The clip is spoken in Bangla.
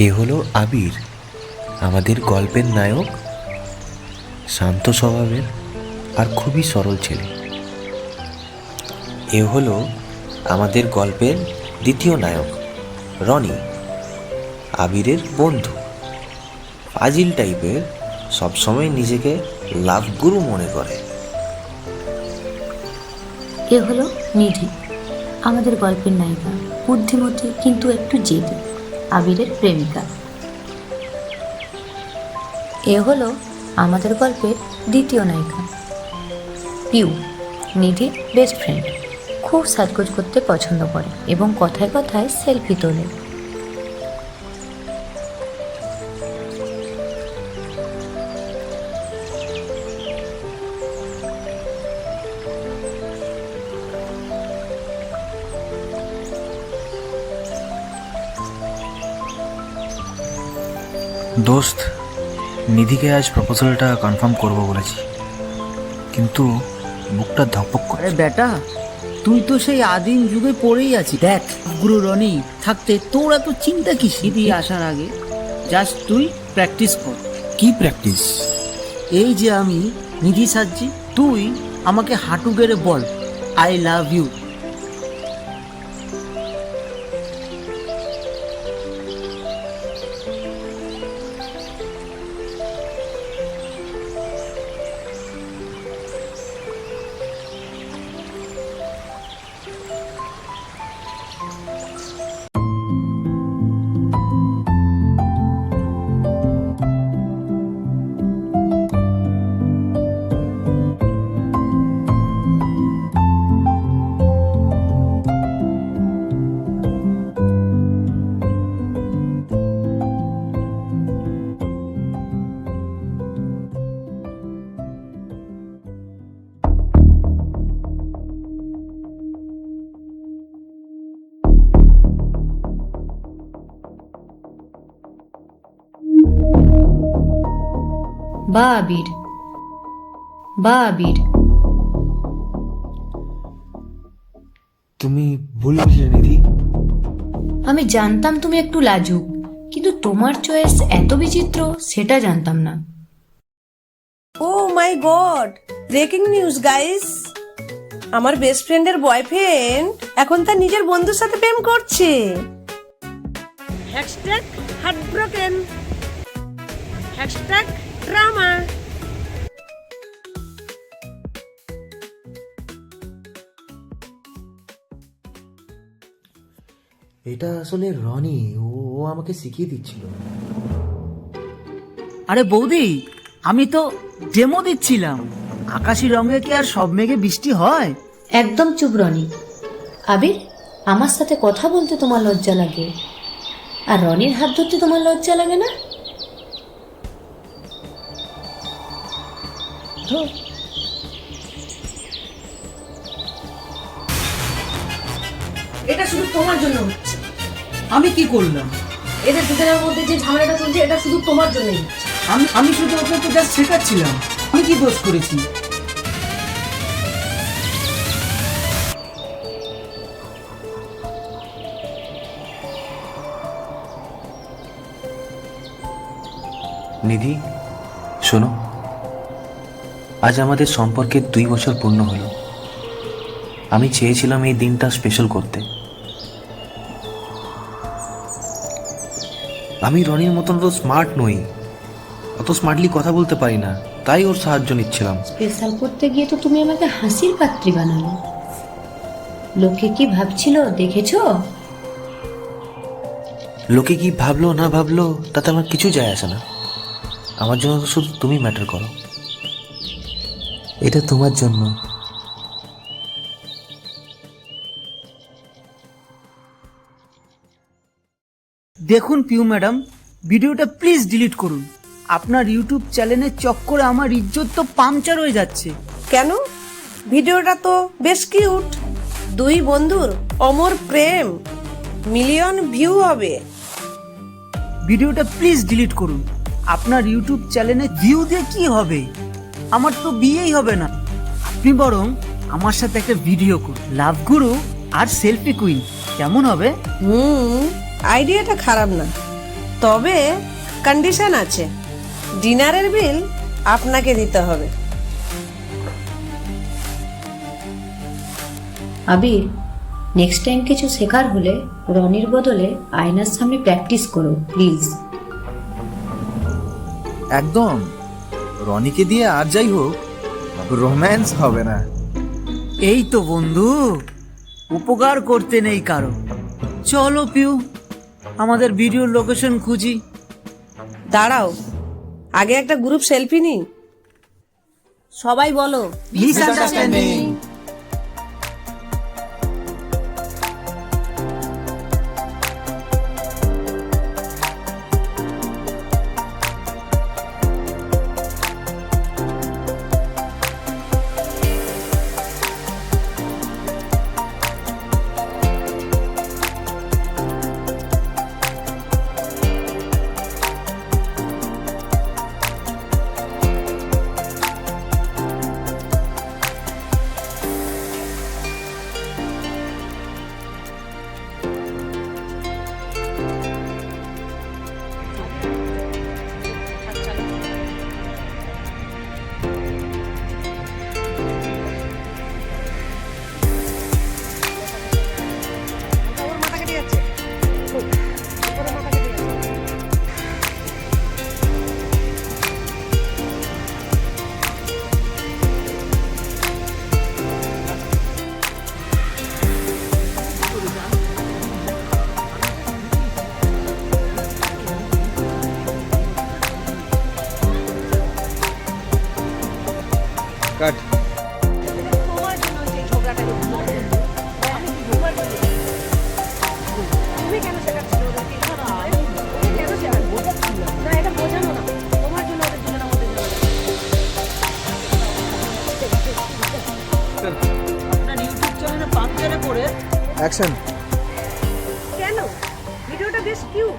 এ হলো আবির, আমাদের গল্পের নায়ক, শান্ত স্বভাবের আর খুবই সরল ছেলে। এ হলো আমাদের গল্পের দ্বিতীয় নায়ক, রনি, আবিরের বন্ধু, ফাজিল টাইপের, সবসময় নিজেকে লাভ গুরু মনে করে। এ হলো নিধি, আমাদের গল্পের নায়িকা, বুদ্ধিমতী কিন্তু একটু জেদি, আবিরের প্রেমিকা। এ হলো আমাদের গল্পের দ্বিতীয় নায়িকা, পিউ, নিধির বেস্ট ফ্রেন্ড, খুব সাজগোজ করতে পছন্দ করে এবং কথায় কথায় সেলফি তোলে। দোস্ত, নিধিকে আজ প্রপোজালটা কনফার্ম করব বলেছি, কিন্তু বুকটা ধকপক করে। আরে বেটা, তুই তো সেই আদিম যুগে পড়েই আছিস। দেখ, গুরু রনি থাকতে তোর এত চিন্তা কি? সিধি আসার আগে জাস্ট তুই প্র্যাকটিস কর। কি প্র্যাকটিস? এই যে আমি নিধি সাজছি, তুই আমাকে হাঁটু গেড়ে বল আই লাভ ইউ। বা আবির, বা আবির। তুমি ভুল বুঝলে নিধি। আমি জানতাম তুমি একটু লাজুক, কিন্তু তোমার চয়েস এত বিচিত্র সেটা জানতাম না। Oh my god, breaking news guys! আমার বেস্ট ফ্রেন্ডের বয়ফ্রেন্ড এখন তার নিজের বন্ধুর সাথে প্রেম করছে। Hashtag heartbroken, hashtag drama. এটা আসলে রনি, ও আমাকে শিখিয়ে দিচ্ছিল। আরে বৌদি, আমি তো ডেমো দিচ্ছিলাম। আকাশি রঙে কি আর সব মেঘে বৃষ্টি হয়? একদম চুপ রনি। আবির, আমার সাথে কথা বলতে তোমার লজ্জা লাগে, আর রনির হাত ধরতে তোমার লজ্জা লাগে না? এটা শুধু তোমার জন্য হচ্ছে। আমি কি করলাম? এদের দুজনের মধ্যে যে ঝামেলাটা চলছে এটা শুধু তোমার জন্যই হচ্ছে। আমি শুধু ওকে তো জাস্ট শেখাচ্ছিলাম। আমি কি দোষ করেছি? নিধি, শোনো, আজ আমাদের সম্পর্কে 2 বছর পূর্ণ হলো। আমি চেয়েছিলাম এই দিনটা স্পেশাল করতে। আমি রনির মতন তো স্মার্ট নই, অত স্মার্টলি কথা বলতে পারি না, তাই ওর সাহায্য নিচ্ছিলাম। স্পেশাল করতে গিয়ে তো তুমি আমাকে হাসির পাত্রী বানালে। লোকে কি ভাবছিল দেখেছো? লোকে কি ভাবলো না ভাবলো তাতে আমার কিছু যায় আসে না। আমার জন্য তো শুধু তুমি ম্যাটার করো। এটা তোমার জন্য। দেখুন পিউ ম্যাডাম, ভিডিওটা প্লিজ ডিলিট করুন। আপনার ইউটিউব চ্যানেলের চক্করে আমার ইজ্জত তো পাংচার হয়ে যাচ্ছে। কেন? ভিডিওটা তো বেশ কিউট। দুই বন্ধুর অমর প্রেম, মিলিয়ন ভিউ হবে। ভিডিওটা প্লিজ ডিলিট করুন। আপনার ইউটিউব চ্যানেলে ভিউ দিয়ে কি হবে? আমার তো বিয়েই হবে না। আপনি বরং আমার সাথে একটা ভিডিও করুন, লাভ গুরু আর সেলফি কুইন, কেমন হবে? আইডিয়াটা খারাপ না, তবে কন্ডিশন আছে, ডিনারের বিল আপনাকে দিতে হবে। আবির, নেক্সট টাইম কিছু শেখার হলে রনির বদলে আয়নার সামনে প্র্যাকটিস করো প্লিজ। একদম, রনিকে দিয়ে আর যাই হোক রোম্যান্স হবে না। এই তো বন্ধু, উপকার করতে নেই কারো। চলো পিউ, আমাদের ভিডিওর লোকেশন খুঁজি। দাঁড়াও, আগে একটা গ্রুপ সেলফি নিই। সবাই বলো মিসআন্ডারস্ট্যান্ডিং। কাট। আপনার ইউটিউব চ্যানেলে পাংচারে পড়ে অ্যাকশন। কেন? ভিডিওটা বেশ কিউট।